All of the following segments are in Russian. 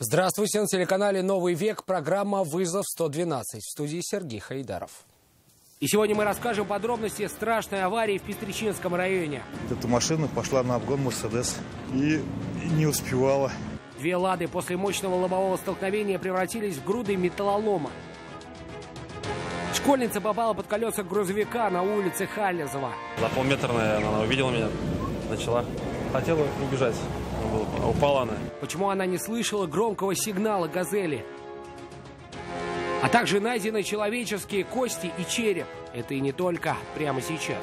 Здравствуйте, на телеканале «Новый век», программа «Вызов 112». В студии Сергей Хайдаров. И сегодня мы расскажем подробности страшной аварии в Пестричинском районе. Эта машина пошла на обгон «Мерседес» и не успевала. Две «Лады» после мощного лобового столкновения превратились в груды металлолома. Школьница попала под колеса грузовика на улице Халезова. За полметра, наверное, она увидела меня, начала. Хотела убежать, упала она. Почему она не слышала громкого сигнала «Газели»? А также найдены человеческие кости и череп. Это и не только прямо сейчас.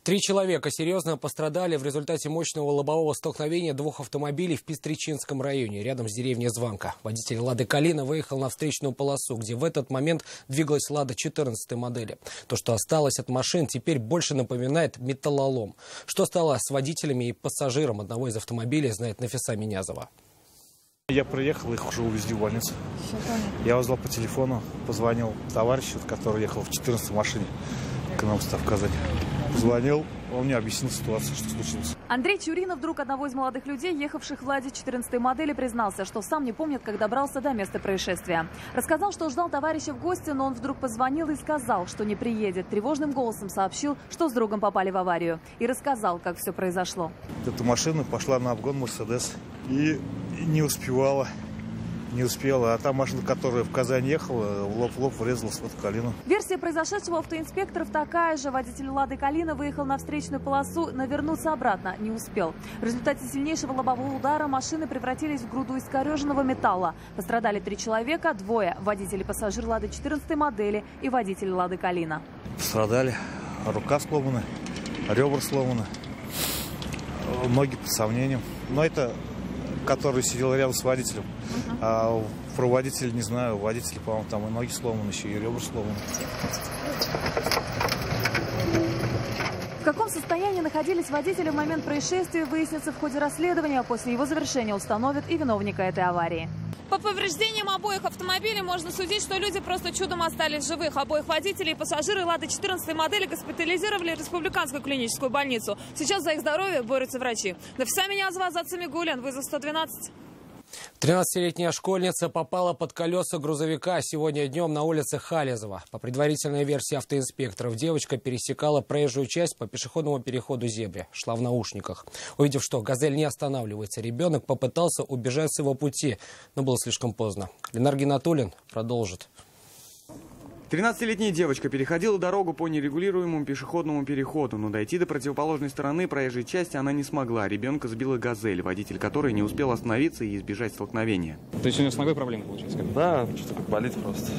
3 человека серьезно пострадали в результате мощного лобового столкновения двух автомобилей в Пестричинском районе, рядом с деревней Званка. Водитель «Лады Калина» выехал на встречную полосу, где в этот момент двигалась «Лада» 14-й модели. То, что осталось от машин, теперь больше напоминает металлолом. Что стало с водителями и пассажиром одного из автомобилей, знает Нафиса Минязова. Я приехал, их уже увезли в больницу. Я узнал по телефону, позвонил товарищу, который ехал в 14-й машине к нам в Казань. Позвонил, он мне объяснил ситуацию, что случилось. Андрей Чуринов, друг одного из молодых людей, ехавших в «Ладе» 14-й модели, признался, что сам не помнит, как добрался до места происшествия. Рассказал, что ждал товарища в гости, но он вдруг позвонил и сказал, что не приедет. Тревожным голосом сообщил, что с другом попали в аварию. И рассказал, как все произошло. Эта машина пошла на обгон «Мерседес» и не успевала. Не успела, а та машина, которая в Казань ехала, в лоб врезалась в эту Калину. Версия произошедшего автоинспекторов такая же. Водитель «Лады Калина» выехал на встречную полосу, но вернуться обратно не успел. В результате сильнейшего лобового удара машины превратились в груду искореженного металла. Пострадали 3 человека, 2 – водитель и пассажир «Лады» 14-й модели и водитель «Лады Калина». Пострадали, рука сломана, ребра сломаны, ноги под сомнением. Но это который сидел рядом с водителем. А про водителя не знаю. Водитель, по-моему, там и ноги сломаны, еще и ребра сломаны. В каком состоянии находились водители в момент происшествия, выяснится в ходе расследования. После его завершения установят и виновника этой аварии. По повреждениям обоих автомобилей можно судить, что люди просто чудом остались живых. Обоих водителей и пассажиры «Лады» 14-й модели госпитализировали в Республиканскую клиническую больницу. Сейчас за их здоровье борются врачи. Нафиса Минязова, Азат Самигуллин, вызов 112. 13-летняя школьница попала под колеса грузовика сегодня днем на улице Халезова. По предварительной версии автоинспекторов, девочка пересекала проезжую часть по пешеходному переходу «Зебре». Шла в наушниках. Увидев, что «Газель» не останавливается, ребенок попытался убежать с его пути, но было слишком поздно. Ленар Гинатуллин продолжит. 13-летняя девочка переходила дорогу по нерегулируемому пешеходному переходу, но дойти до противоположной стороны проезжей части она не смогла. Ребенка сбила «Газель», водитель которой не успел остановиться и избежать столкновения. То есть у нее с ногой проблемы получились? Да, что-то болит просто.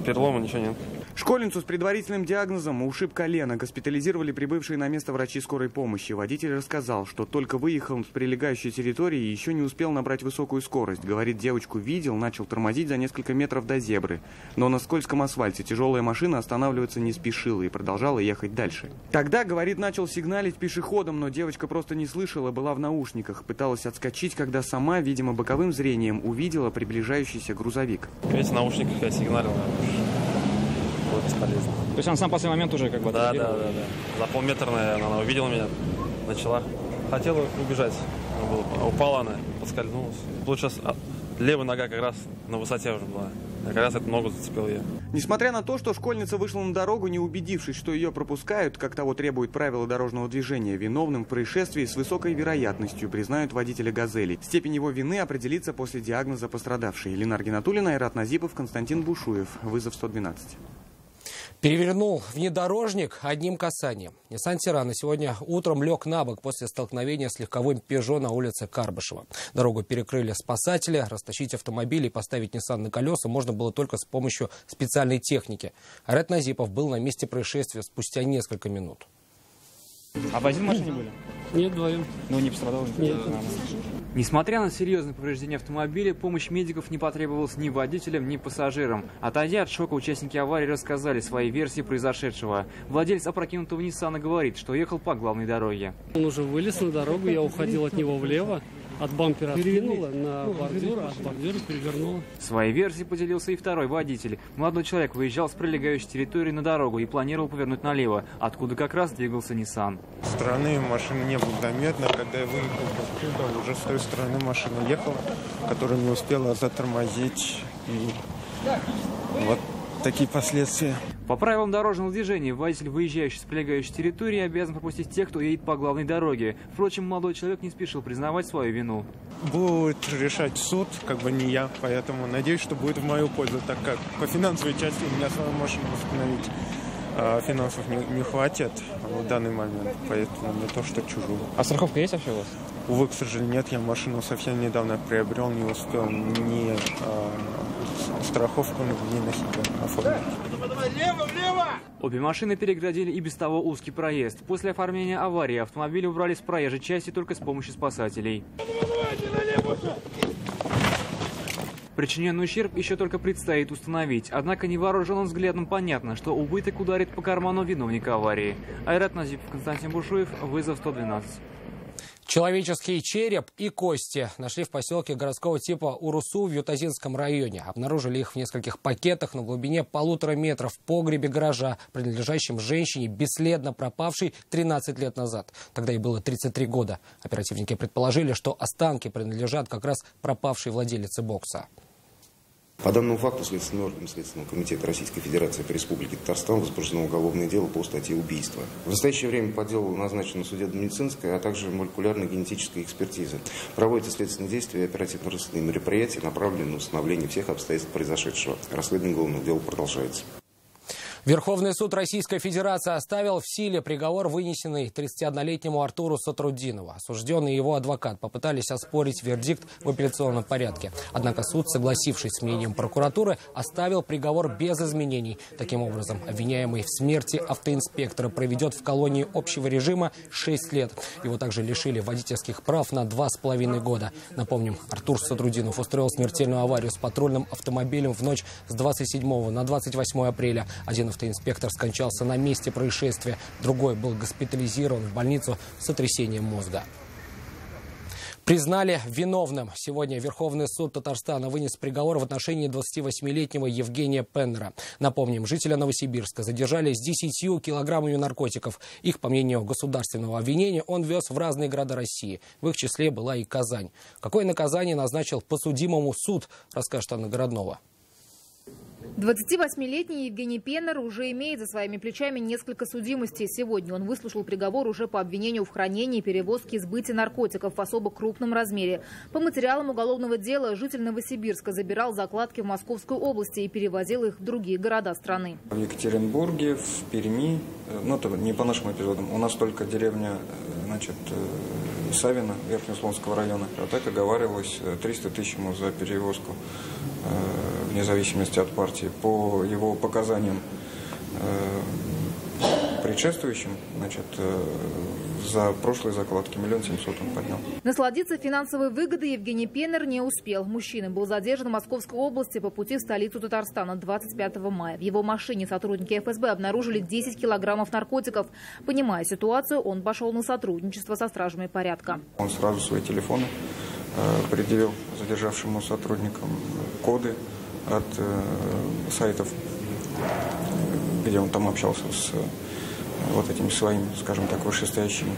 Перелома ничего нет. Школьницу с предварительным диагнозом ушиб колено госпитализировали прибывшие на место врачи скорой помощи. Водитель рассказал, что только выехал с прилегающей территории и еще не успел набрать высокую скорость. Говорит, девочку видел, начал тормозить за несколько метров до «Зебры». Но на скользком асфальте тяжелая машина останавливаться не спешила и продолжала ехать дальше. Тогда, говорит, начал сигналить пешеходам, но девочка просто не слышала, была в наушниках. Пыталась отскочить, когда сама, видимо, боковым зрением увидела приближающийся грузовик. Видите, в наушниках я сигналил. Бесполезно. То есть он сам в последний момент уже как бы... Да. За полметра, наверное, она увидела меня, начала. Хотела убежать. Упала она, поскользнулась. Получилось, левая нога как раз на высоте уже была. Как раз эту ногу зацепил я. Несмотря на то, что школьница вышла на дорогу, не убедившись, что ее пропускают, как того требует правила дорожного движения, виновным в происшествии с высокой вероятностью признают водителя «Газели». Степень его вины определится после диагноза пострадавшей. Ленар Гинатуллин, Айрат Назипов, Константин Бушуев. Вызов 112. Перевернул внедорожник одним касанием. Nissan Terrano сегодня утром лег на бок после столкновения с легковым Peugeot на улице Карбышева. Дорогу перекрыли спасатели. Растащить автомобиль и поставить Nissan на колеса можно было только с помощью специальной техники. Айрат Назипов был на месте происшествия спустя несколько минут. А в один машине были? Нет, вдвоем. Ну, не пострадал? Нет. Несмотря на серьезные повреждения автомобиля, помощь медиков не потребовалась ни водителям, ни пассажирам. Отойдя от шока, участники аварии рассказали свои версии произошедшего. Владелец опрокинутого Ниссана говорит, что ехал по главной дороге. Он уже вылез на дорогу, я уходил от него влево. от бампера откинуло на бордюр, а от бордюра перевернуло. Своей версией поделился и второй водитель. Молодой человек выезжал с прилегающей территории на дорогу и планировал повернуть налево, откуда как раз двигался Nissan. С стороны машины не было заметно. Когда я выехал оттуда, уже с той стороны машина ехала, которая не успела затормозить. И вот такие последствия. По правилам дорожного движения, водитель, выезжающий с прилегающей территории, обязан пропустить тех, кто едет по главной дороге. Впрочем, молодой человек не спешил признавать свою вину. Будет решать суд, как бы не я, поэтому надеюсь, что будет в мою пользу, так как по финансовой части у меня свою машину восстановить финансов не хватит в данный момент, поэтому не то, что чужую. А страховка есть вообще у вас? Увы, к сожалению, нет. Я машину совсем недавно приобрел, не успел ни страховку ни на себя оформить. Обе машины переградили и без того узкий проезд. После оформления аварии автомобили убрали с проезжей части только с помощью спасателей. Причиненный ущерб еще только предстоит установить. Однако невооруженным взглядом понятно, что убыток ударит по карману виновника аварии. Айрат Назипов, Константин Бушуев, вызов 112. Человеческий череп и кости нашли в поселке городского типа Урусу в Ютазинском районе. Обнаружили их в нескольких пакетах на глубине 1,5 метра в погребе гаража, принадлежащем женщине, бесследно пропавшей 13 лет назад. Тогда ей было 33 года. Оперативники предположили, что останки принадлежат как раз пропавшей владелице бокса. По данному факту Следственным органом Следственного комитета Российской Федерации по Республике Татарстан возбуждено уголовное дело по статье убийства. В настоящее время по делу назначена судебно-медицинская, а также молекулярно-генетическая экспертиза. Проводятся следственные действия и оперативно-розыскные мероприятия, направленные на установление всех обстоятельств произошедшего. Расследование уголовного дела продолжается. Верховный суд Российской Федерации оставил в силе приговор, вынесенный 31-летнему Артуру Сатруддинову. Осужденный и его адвокат попытались оспорить вердикт в апелляционном порядке. Однако суд, согласившись с мнением прокуратуры, оставил приговор без изменений. Таким образом, обвиняемый в смерти автоинспектора проведет в колонии общего режима 6 лет. Его также лишили водительских прав на 2,5 года. Напомним, Артур Сатрудинов устроил смертельную аварию с патрульным автомобилем в ночь с 27 на 28 апреля. Один автоинспектор скончался на месте происшествия, другой был госпитализирован в больницу с сотрясением мозга. Признали виновным. Сегодня Верховный суд Татарстана вынес приговор в отношении 28-летнего Евгения Пеннера. Напомним, жителя Новосибирска задержали с 10 килограммами наркотиков. Их, по мнению государственного обвинения, он вез в разные города России. В их числе была и Казань. Какое наказание назначил подсудимому суд, расскажет Анна Городнова. 28-летний Евгений Пеннер уже имеет за своими плечами несколько судимостей. Сегодня он выслушал приговор уже по обвинению в хранении, перевозке и сбытии наркотиков в особо крупном размере. По материалам уголовного дела житель Новосибирска забирал закладки в Московской области и перевозил их в другие города страны. В Екатеринбурге, в Перми, ну это не по нашим эпизодам, у нас только деревня, значит, Савино, Верхнеуслонского района. А так оговаривалось 300 тысяч ему за перевозку, вне зависимости от партии. По его показаниям предшествующим, значит, за прошлые закладки 1 700 000 он поднял. Насладиться финансовой выгодой Евгений Пеннер не успел. Мужчина был задержан в Московской области по пути в столицу Татарстана 25 мая. В его машине сотрудники ФСБ обнаружили 10 килограммов наркотиков. Понимая ситуацию, он пошел на сотрудничество со стражами порядка. Он сразу свои телефоны предъявил задержавшему сотрудникам коды от сайтов, где он там общался с вот этими своими, скажем так, вышестоящими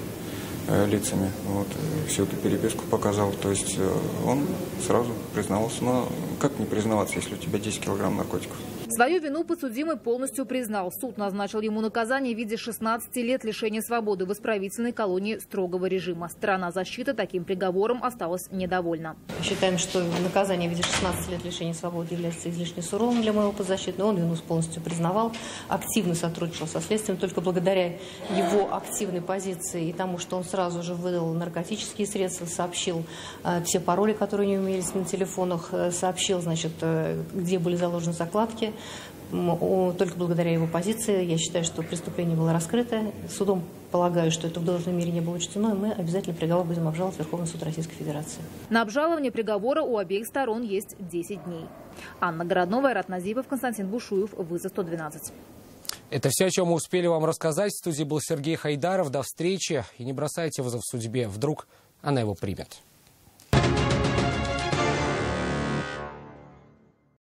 лицами. Вот, всю эту переписку показал. То есть он сразу признался. Но как не признаваться, если у тебя 10 килограмм наркотиков? Свою вину подсудимый полностью признал. Суд назначил ему наказание в виде 16 лет лишения свободы в исправительной колонии строгого режима. Сторона защиты таким приговором осталась недовольна. Считаем, что наказание в виде 16 лет лишения свободы является излишне суровым для моего подзащитного. Он вину полностью признавал, активно сотрудничал со следствием. Только благодаря его активной позиции и тому, что он сразу же выдал наркотические средства, сообщил все пароли, которые у него имелись на телефонах, сообщил, значит, где были заложены закладки. Только благодаря его позиции я считаю, что преступление было раскрыто. Судом полагаю, что это в должной мере не было учтено, и мы обязательно приговор будем обжаловать в Верховный суд Российской Федерации. На обжалование приговора у обеих сторон есть 10 дней. Анна Городнова, Айрат Назипов, Константин Бушуев, вызов 112. Это все, о чем мы успели вам рассказать. В студии был Сергей Хайдаров. До встречи. И не бросайте вызов судьбе. Вдруг она его примет.